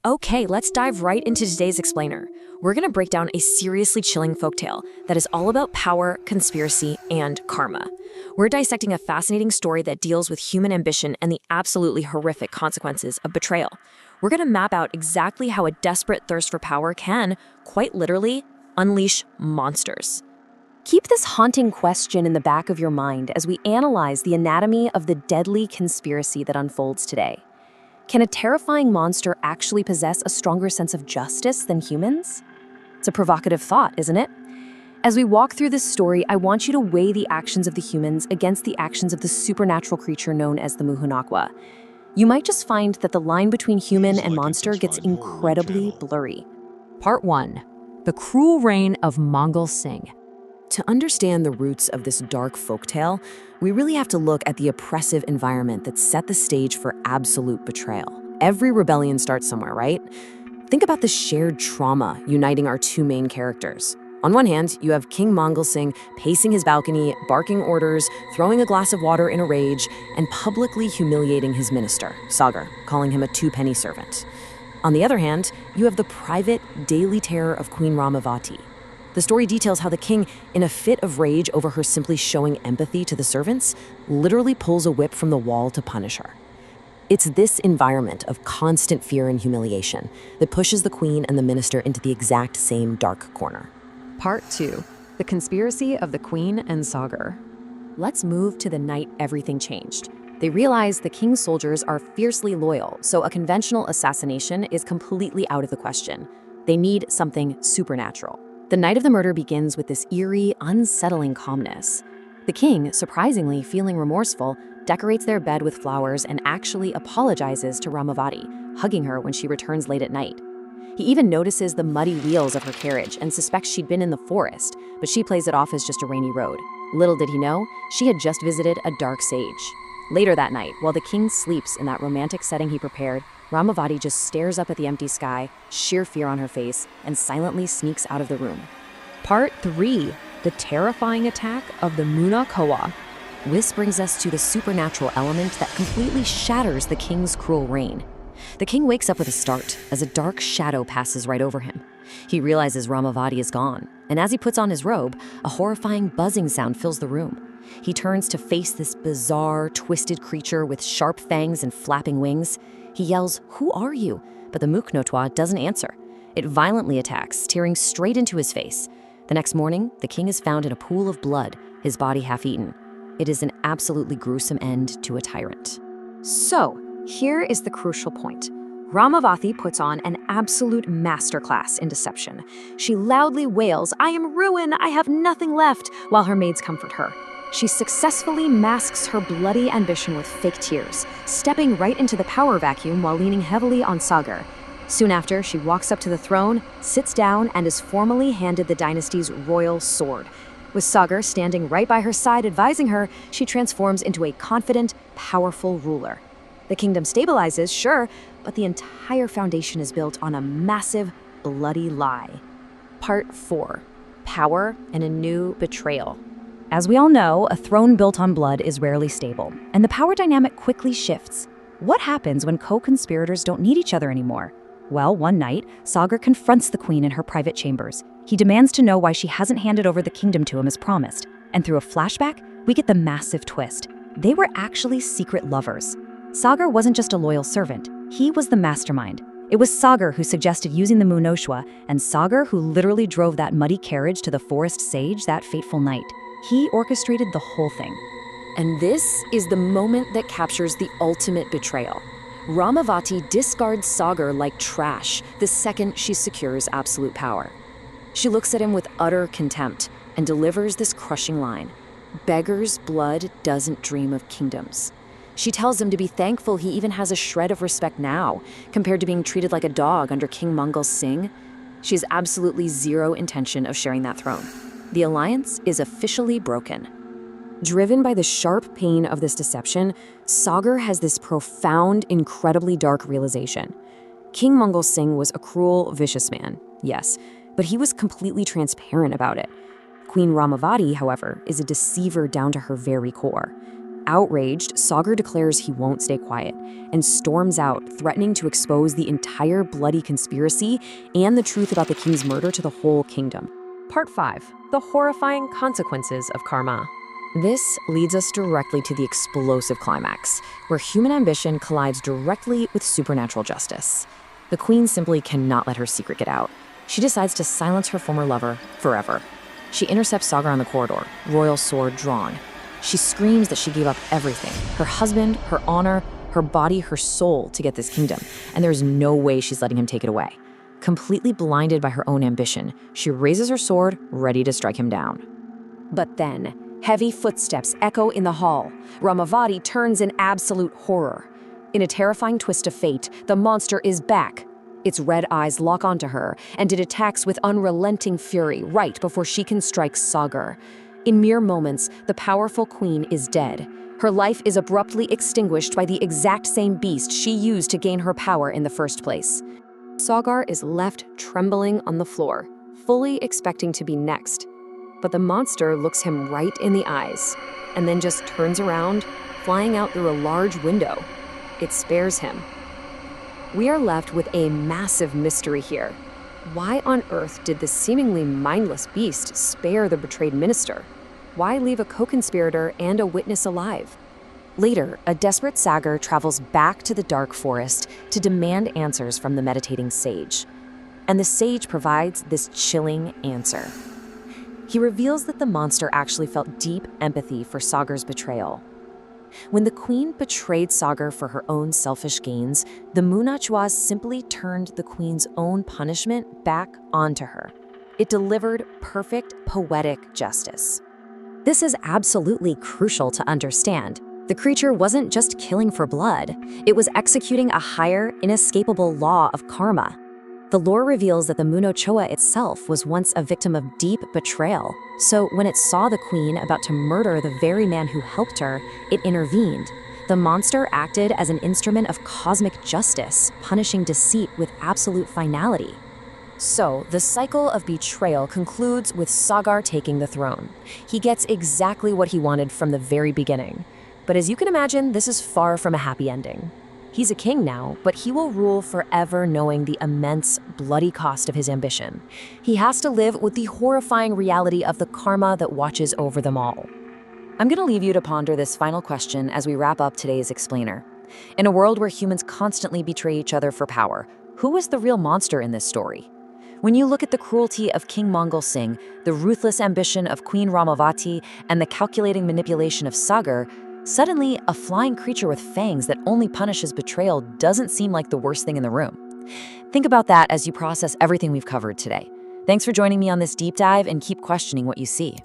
Okay, let's dive right into today's explainer. We're going to break down a seriously chilling folktale that is all about power, conspiracy, and karma. We're dissecting a fascinating story that deals with human ambition and the absolutely horrific consequences of betrayal. We're going to map out exactly how a desperate thirst for power can, quite literally, unleash monsters. Keep this haunting question in the back of your mind as we analyze the anatomy of the deadly conspiracy that unfolds today. Can a terrifying monster actually possess a stronger sense of justice than humans? It's a provocative thought, isn't it? As we walk through this story, I want you to weigh the actions of the humans against the actions of the supernatural creature known as the Muhnochwa. You might just find that the line between human and monster gets incredibly blurry. Part 1. The Cruel Reign of Mongol Singh. To understand the roots of this dark folktale, we really have to look at the oppressive environment that set the stage for absolute betrayal. Every rebellion starts somewhere, right? Think about the shared trauma uniting our two main characters. On one hand, you have King Mongol Singh pacing his balcony, barking orders, throwing a glass of water in a rage, and publicly humiliating his minister, Sagar, calling him a two-penny servant. On the other hand, you have the private, daily terror of Queen Ramavati. The story details how the king, in a fit of rage over her simply showing empathy to the servants, literally pulls a whip from the wall to punish her. It's this environment of constant fear and humiliation that pushes the queen and the minister into the exact same dark corner. Part 2. The Conspiracy of the Queen and Sagar. Let's move to the night everything changed. They realize the king's soldiers are fiercely loyal, so a conventional assassination is completely out of the question. They need something supernatural. The night of the murder begins with this eerie, unsettling calmness. The king, surprisingly feeling remorseful, decorates their bed with flowers and actually apologizes to Ramavati, hugging her when she returns late at night. He even notices the muddy wheels of her carriage and suspects she'd been in the forest, but she plays it off as just a rainy road. Little did he know, she had just visited a dark sage. Later that night, while the king sleeps in that romantic setting he prepared, Ramavati just stares up at the empty sky, sheer fear on her face, and silently sneaks out of the room. Part 3. The Terrifying Attack of the Muhnochwa. This brings us to the supernatural element that completely shatters the king's cruel reign. The king wakes up with a start as a dark shadow passes right over him. He realizes Ramavati is gone, and as he puts on his robe, a horrifying buzzing sound fills the room. He turns to face this bizarre, twisted creature with sharp fangs and flapping wings. He yells, "Who are you?" But the Muhnochwa doesn't answer. It violently attacks, tearing straight into his face. The next morning, the king is found in a pool of blood, his body half-eaten. It is an absolutely gruesome end to a tyrant. So, here is the crucial point. Ramavati puts on an absolute masterclass in deception. She loudly wails, "I am ruined, I have nothing left," while her maids comfort her. She successfully masks her bloody ambition with fake tears, stepping right into the power vacuum while leaning heavily on Sagar. Soon after, she walks up to the throne, sits down, and is formally handed the dynasty's royal sword. With Sagar standing right by her side advising her, she transforms into a confident, powerful ruler. The kingdom stabilizes, sure, but the entire foundation is built on a massive, bloody lie. Part 4. Power and a new betrayal. As we all know, a throne built on blood is rarely stable, and the power dynamic quickly shifts. What happens when co-conspirators don't need each other anymore? Well, one night, Sagar confronts the queen in her private chambers. He demands to know why she hasn't handed over the kingdom to him as promised. And through a flashback, we get the massive twist. They were actually secret lovers. Sagar wasn't just a loyal servant, he was the mastermind. It was Sagar who suggested using the Muhnochwa, and Sagar who literally drove that muddy carriage to the forest sage that fateful night. He orchestrated the whole thing. And this is the moment that captures the ultimate betrayal. Ramavati discards Sagar like trash the second she secures absolute power. She looks at him with utter contempt and delivers this crushing line: "Beggar's blood doesn't dream of kingdoms." She tells him to be thankful he even has a shred of respect now, compared to being treated like a dog under King Mongol Singh. She has absolutely zero intention of sharing that throne. The alliance is officially broken. Driven by the sharp pain of this deception, Sagar has this profound, incredibly dark realization. King Mongol Singh was a cruel, vicious man, yes, but he was completely transparent about it. Queen Ramavati, however, is a deceiver down to her very core. Outraged, Sagar declares he won't stay quiet and storms out, threatening to expose the entire bloody conspiracy and the truth about the king's murder to the whole kingdom. Part 5. The horrifying consequences of karma. This leads us directly to the explosive climax, where human ambition collides directly with supernatural justice. The queen simply cannot let her secret get out. She decides to silence her former lover forever. She intercepts Sagar on the corridor, royal sword drawn. She screams that she gave up everything, her husband, her honor, her body, her soul, to get this kingdom, and there's no way she's letting him take it away. Completely blinded by her own ambition, she raises her sword, ready to strike him down. But then, heavy footsteps echo in the hall. Ramavati turns in absolute horror. In a terrifying twist of fate, the monster is back. Its red eyes lock onto her, and it attacks with unrelenting fury right before she can strike Sagar. In mere moments, the powerful queen is dead. Her life is abruptly extinguished by the exact same beast she used to gain her power in the first place. Sagar is left trembling on the floor, fully expecting to be next. But the monster looks him right in the eyes, and then just turns around, flying out through a large window. It spares him. We are left with a massive mystery here. Why on earth did the seemingly mindless beast spare the betrayed minister? Why leave a co-conspirator and a witness alive? Later, a desperate Sagar travels back to the dark forest to demand answers from the meditating sage. And the sage provides this chilling answer. He reveals that the monster actually felt deep empathy for Sagar's betrayal. When the queen betrayed Sagar for her own selfish gains, the Muhnochwa simply turned the queen's own punishment back onto her. It delivered perfect, poetic justice. This is absolutely crucial to understand. The creature wasn't just killing for blood, it was executing a higher, inescapable law of karma. The lore reveals that the Muhnochwa itself was once a victim of deep betrayal, so when it saw the queen about to murder the very man who helped her, it intervened. The monster acted as an instrument of cosmic justice, punishing deceit with absolute finality. So, the cycle of betrayal concludes with Sagar taking the throne. He gets exactly what he wanted from the very beginning. But as you can imagine, this is far from a happy ending. He's a king now, but he will rule forever knowing the immense, bloody cost of his ambition. He has to live with the horrifying reality of the karma that watches over them all. I'm going to leave you to ponder this final question as we wrap up today's explainer. In a world where humans constantly betray each other for power, who is the real monster in this story? When you look at the cruelty of King Mongol Singh, the ruthless ambition of Queen Ramavati, and the calculating manipulation of Sagar, suddenly a flying creature with fangs that only punishes betrayal doesn't seem like the worst thing in the room. Think about that as you process everything we've covered today. Thanks for joining me on this deep dive, and keep questioning what you see.